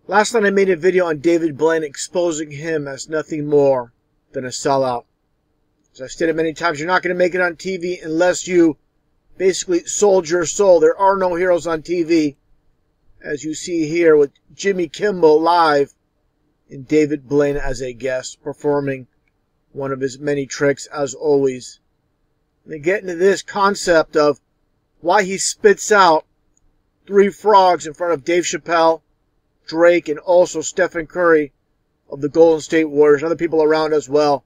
Last night I made a video on David Blaine exposing him as nothing more than a sellout. As I've stated many times, you're not going to make it on TV unless you basically sold your soul. There are no heroes on TV, as you see here with Jimmy Kimmel live and David Blaine as a guest performing one of his many tricks as always. And they get into this concept of why he spits out 3 frogs in front of Dave Chappelle, Drake, and also Stephen Curry of the Golden State Warriors, and other people around as well.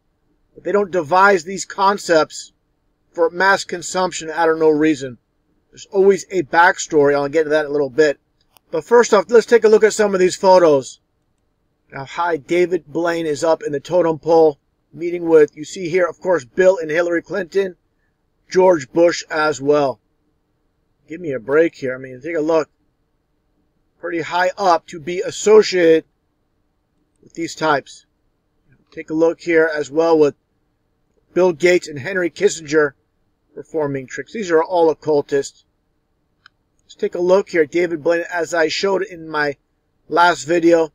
But they don't devise these concepts for mass consumption out of no reason. There's always a backstory. I'll get to that in a little bit. But first off, let's take a look at some of these photos. Now, hi, David Blaine is up in the totem pole, meeting with, you see here, of course, Bill and Hillary Clinton, George Bush as well. Give me a break here. I mean, take a look. Pretty high up to be associated with these types. Take a look here as well with Bill Gates and Henry Kissinger performing tricks. These are all occultists. Let's take a look here. David Blaine, as I showed in my last video,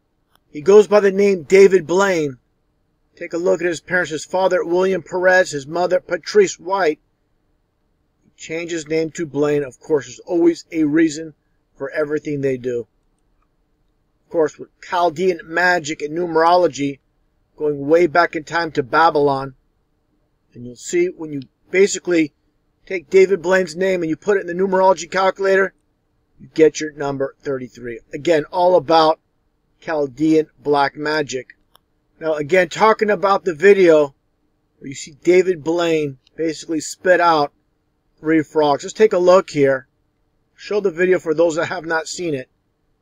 he goes by the name David Blaine. Take a look at his parents. His father, William Perez. His mother, Patrice White. He changed his name to Blaine. Of course, there's always a reason for everything they do. Of course, with Chaldean magic and numerology, going way back in time to Babylon. And you'll see when you basically take David Blaine's name and you put it in the numerology calculator, you get your number 33. Again, all about Chaldean black magic. Now, again, talking about the video where you see David Blaine basically spit out 3 frogs. Let's take a look here. Show the video for those that have not seen it,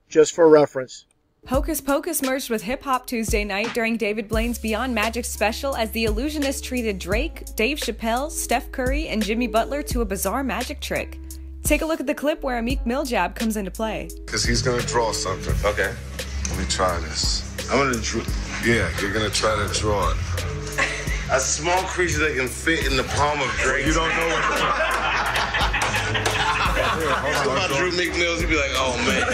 just for reference. Hocus Pocus merged with Hip Hop Tuesday night during David Blaine's Beyond Magic special as the illusionist treated Drake, Dave Chappelle, Steph Curry, and Jimmy Butler to a bizarre magic trick. Take a look at the clip where a Meek Mill jab comes into play. Because he's going to draw something. Okay. Let me try this. I'm going to draw. Yeah, you're going to try to draw it. A small creature that can fit in the palm of Drake. You don't know what if I drew Meek Mills, you'd be like, oh, man.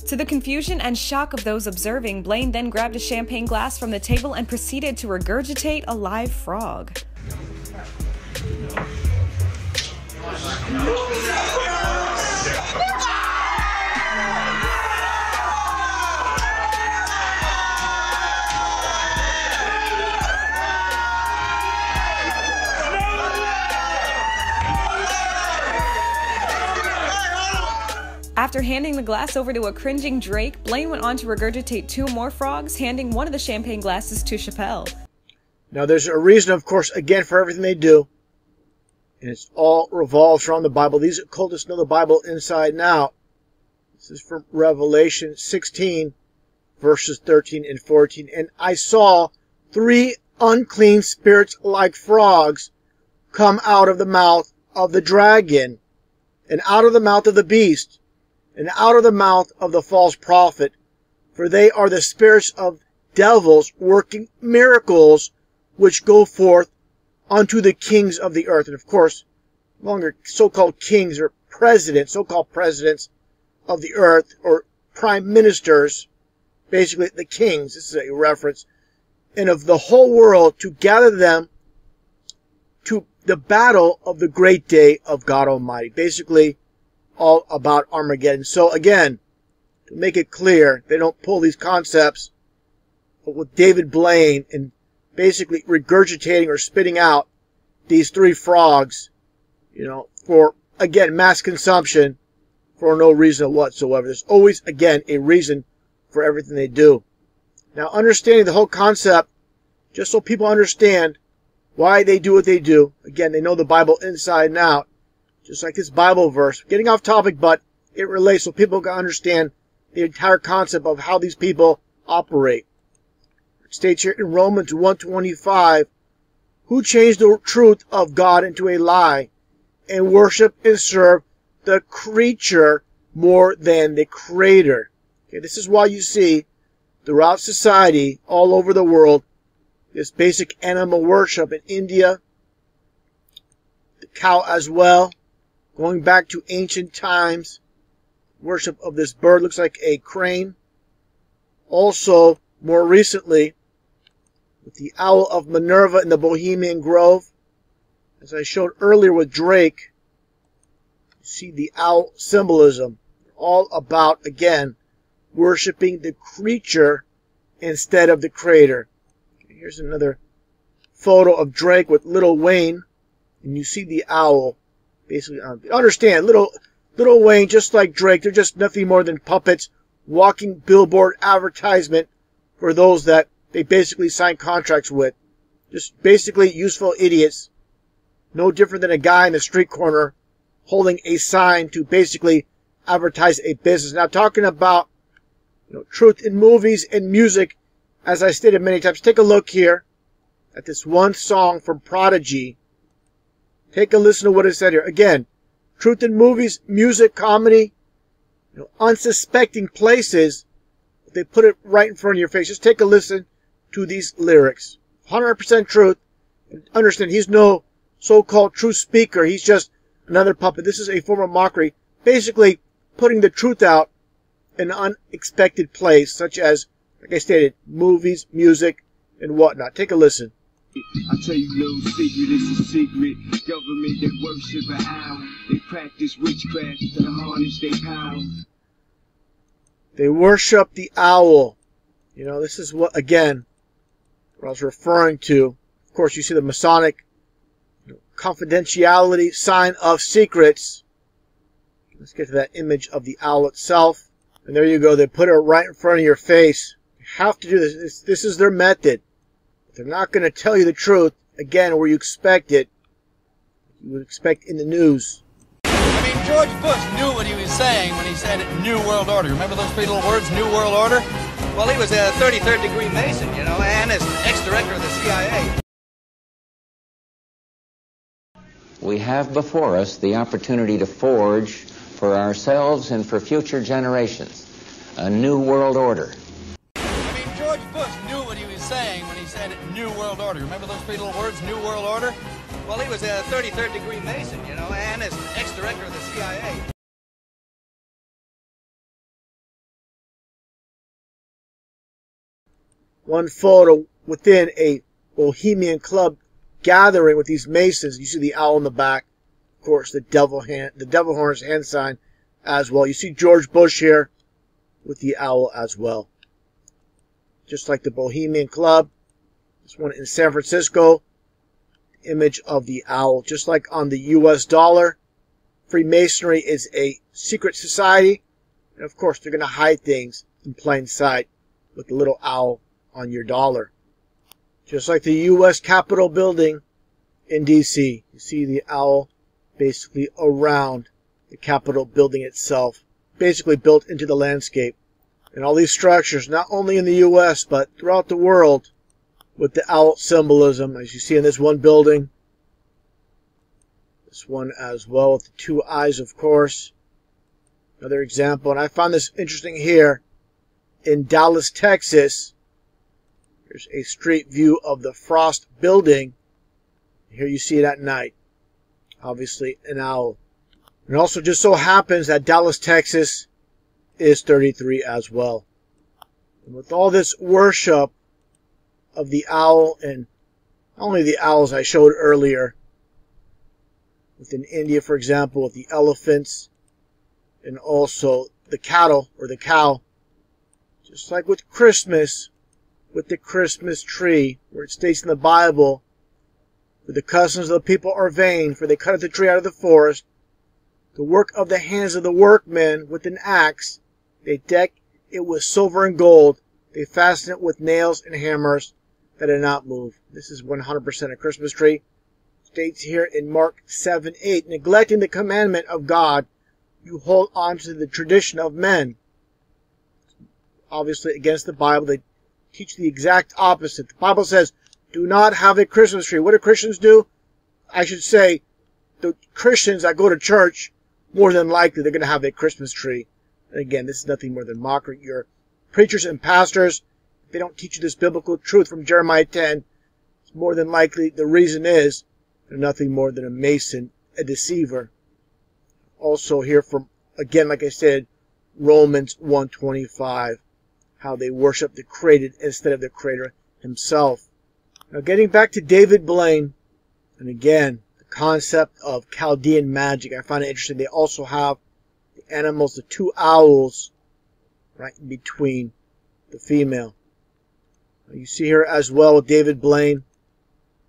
To the confusion and shock of those observing, Blaine then grabbed a champagne glass from the table and proceeded to regurgitate a live frog. After handing the glass over to a cringing Drake, Blaine went on to regurgitate 2 more frogs, handing one of the champagne glasses to Chappelle. Now, there's a reason, of course, again, for everything they do. And it's all revolves around the Bible. These occultists know the Bible inside and out. This is from Revelation 16, verses 13 and 14. And I saw 3 unclean spirits like frogs come out of the mouth of the dragon, and out of the mouth of the beast, and out of the mouth of the false prophet, for they are the spirits of devils working miracles which go forth unto the kings of the earth. And of course, longer so-called kings or presidents, so-called presidents of the earth, or prime ministers, basically the kings, this is a reference, and of the whole world, to gather them to the battle of the great day of God Almighty. Basically, all about Armageddon. So again, to make it clear, they don't pull these concepts, but with David Blaine and basically regurgitating or spitting out these 3 frogs, you know, for, again, mass consumption for no reason whatsoever. There's always, again, a reason for everything they do. Now, understanding the whole concept, just so people understand why they do what they do. Again, they know the Bible inside and out. Just like this Bible verse. Getting off topic, but it relates so people can understand the entire concept of how these people operate. It states here in Romans 1:25, who changed the truth of God into a lie and worship and serve the creature more than the Creator. Okay, this is why you see throughout society, all over the world, this basic animal worship in India, the cow as well, Going back to ancient times, worship of this bird looks like a crane. Also, more recently, with the owl of Minerva in the Bohemian Grove. As I showed earlier with Drake, you see the owl symbolism. All about, again, worshiping the creature instead of the creator. Here's another photo of Drake with Lil Wayne, and you see the owl. Basically, understand, Lil Wayne, just like Drake, they're just nothing more than puppets, walking billboard advertisement for those that they basically sign contracts with. Just basically useful idiots. No different than a guy in the street corner holding a sign to basically advertise a business. Now, talking about truth in movies and music, as I stated many times, take a look here at this one song from Prodigy. Take a listen to what it said here. Again, truth in movies, music, comedy, unsuspecting places, they put it right in front of your face. Just take a listen to these lyrics. 100% truth. And understand, he's no so-called true speaker. He's just another puppet. This is a form of mockery. Basically, putting the truth out in an unexpected place, such as, like I stated, movies, music, and whatnot. Take a listen. I tell you no secret, it's a secret. Government that worship an owl. They practice witchcraft to harness their power. They worship the owl. This is what, again, what I was referring to. Of course, you see the Masonic confidentiality, sign of secrets. Let's get to that image of the owl itself. And there you go. They put it right in front of your face. You have to do this. This is their method. They're not going to tell you the truth, again, where you expect it. You would expect in the news. I mean, George Bush knew what he was saying when he said New World Order. Remember those three little words, New World Order? Well, he was a 33rd degree Mason, and as ex-director of the CIA. We have before us the opportunity to forge for ourselves and for future generations a new world order. I mean, George Bush knew what he was saying when he said New World Order. Remember those three little words, New World Order? Well, he was a 33rd degree Mason, and as ex-director of the CIA. One photo within a Bohemian club gathering with these Masons. You see the owl in the back. Of course, the devil horns hand sign as well. You see George Bush here with the owl as well. Just like the Bohemian Club. This one in San Francisco. Image of the owl. Just like on the US dollar. Freemasonry is a secret society. And of course, they're going to hide things in plain sight with the little owl on your dollar. Just like the U.S. Capitol building in D.C. You see the owl basically around the Capitol building itself. Basically built into the landscape. And all these structures, not only in the U.S., but throughout the world, with the owl symbolism, as you see in this one building. This one as well, with the two eyes, of course. Another example, and I found this interesting here. In Dallas, Texas, here's a street view of the Frost building. Here you see it at night. Obviously, an owl. And also just so happens that Dallas, Texas is 33 as well. And with all this worship of the owl, and not only the owls I showed earlier, within India, for example, with the elephants, and also the cattle, or the cow, just like with Christmas, with the Christmas tree, where it states in the Bible, for the customs of the people are vain, for they cut the tree out of the forest. The work of the hands of the workmen with an axe, they deck it with silver and gold. They fasten it with nails and hammers that do not move. This is 100% a Christmas tree. States here in Mark 7:8, neglecting the commandment of God, you hold on to the tradition of men. Obviously against the Bible. They teach the exact opposite. The Bible says, do not have a Christmas tree. What do Christians do? I should say, the Christians that go to church, more than likely they're going to have a Christmas tree. And again, this is nothing more than mockery. Your preachers and pastors, if they don't teach you this biblical truth from Jeremiah 10, it's more than likely the reason is they're nothing more than a mason, a deceiver. also hear from, again, like I said, Romans 1:25, how they worship the created instead of the Creator himself. Now getting back to David Blaine, and again, the concept of Chaldean magic, I find it interesting. They also have the animals, the two owls, right in between the female. Now you see here as well with David Blaine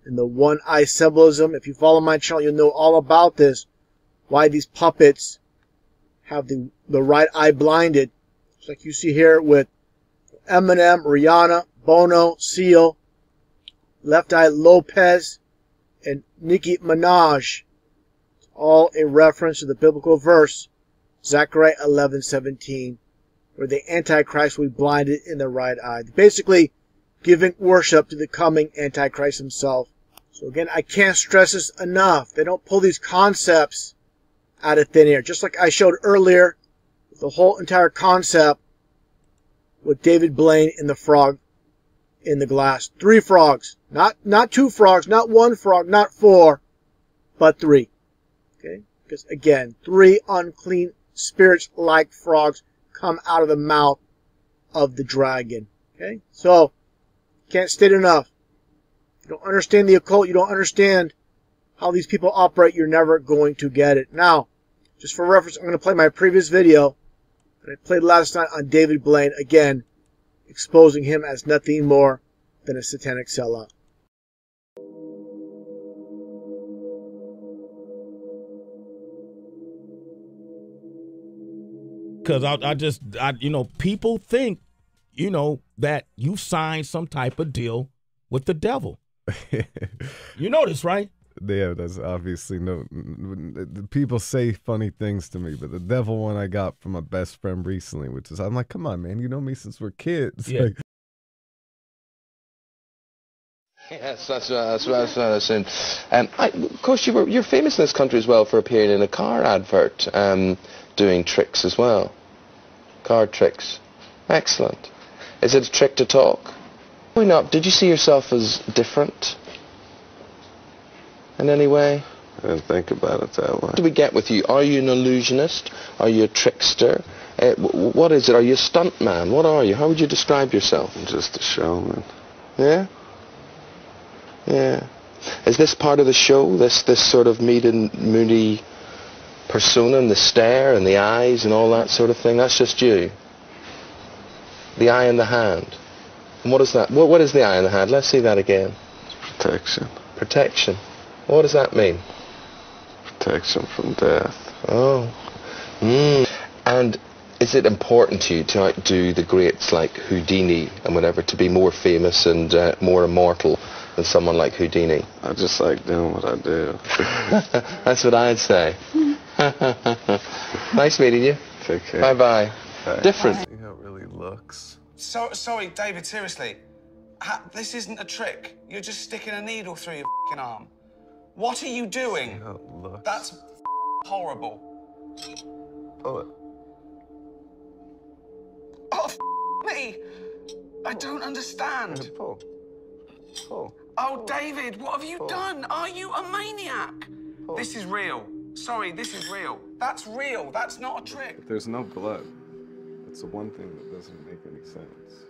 and the one-eye symbolism. If you follow my channel, you'll know all about this. Why these puppets have the right eye blinded. Just like you see here with Eminem, Rihanna, Bono, Seal, Left Eye Lopez, and Nicki Minaj. It's all a reference to the biblical verse, Zechariah 11:17, where the Antichrist will be blinded in the right eye. Basically, giving worship to the coming Antichrist himself. So again, I can't stress this enough. They don't pull these concepts out of thin air. Just like I showed earlier, the whole entire concept with David Blaine and the frog in the glass. 3 frogs. Not 2 frogs, not 1 frog, not 4, but 3. Okay? Because again, 3 unclean spirits like frogs come out of the mouth of the dragon. Okay? So, can't state enough. If you don't understand the occult, you don't understand how these people operate, you're never going to get it. Now, just for reference, I'm going to play my previous video that I played last night on David Blaine, again, exposing him as nothing more than a satanic sellout. Because you know, people think, you know, that you signed some type of deal with the devil. You know this, right? Yeah, that's obviously no. People say funny things to me, but the devil one I got from my best friend recently, which is, I'm like, come on, man, you know me since we're kids. Yeah. Like, Yes, that's what I was saying. Of course, you're famous in this country as well for appearing in a car advert, doing tricks as well. Card tricks. Excellent. Is it a trick to talk? Growing up, did you see yourself as different in any way? I didn't think about it that way. What do we get with you? Are you an illusionist? Are you a trickster? What is it? Are you a stunt man? What are you? How would you describe yourself? I'm just a showman. Yeah? Yeah. Is this part of the show? This sort of moody persona and the stare and the eyes and all that sort of thing? That's just you? The eye in the hand. And what is that? What is the eye in the hand? Let's see that again. Protection. Protection. What does that mean? Protection from death. Oh. And is it important to you to outdo the greats like Houdini and whatever, to be more famous and more immortal than someone like Houdini? I just like doing what I do. That's what I'd say. Nice meeting you. Take care. Bye-bye. Bye. Different. See how it really looks. Sorry, David, seriously. This isn't a trick. You're just sticking a needle through your f***ing arm. What are you doing? See how it looks. That's horrible. Pull it. Oh, me! I don't understand. Pull. Pull. Oh, David, what have you done? Are you a maniac? Pull. This is real. Sorry, this is real. That's real. That's not a trick. There's no blood. It's the one thing that doesn't make any sense.